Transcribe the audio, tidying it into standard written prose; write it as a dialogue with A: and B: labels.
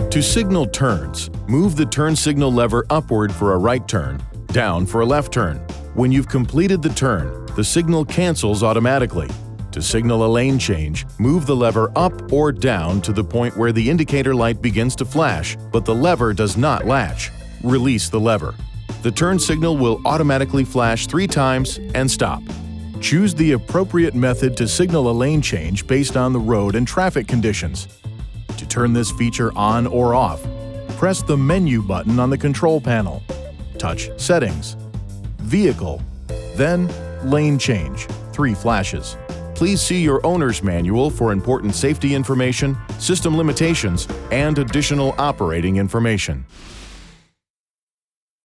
A: To signal turns, move the turn signal lever upward for a right turn, down for a left turn. When you've completed the turn, the signal cancels automatically. To signal a lane change, move the lever up or down to the point where the indicator light begins to flash, but the lever does not latch. Release the lever. The turn signal will automatically flash 3 times and stop. Choose the appropriate method to signal a lane change based on the road and traffic conditions. To turn this feature on or off, press the Menu button on the control panel. Touch Settings, Vehicle, then Lane Change, 3 flashes. Please see your owner's manual for important safety information, system limitations, and additional operating information.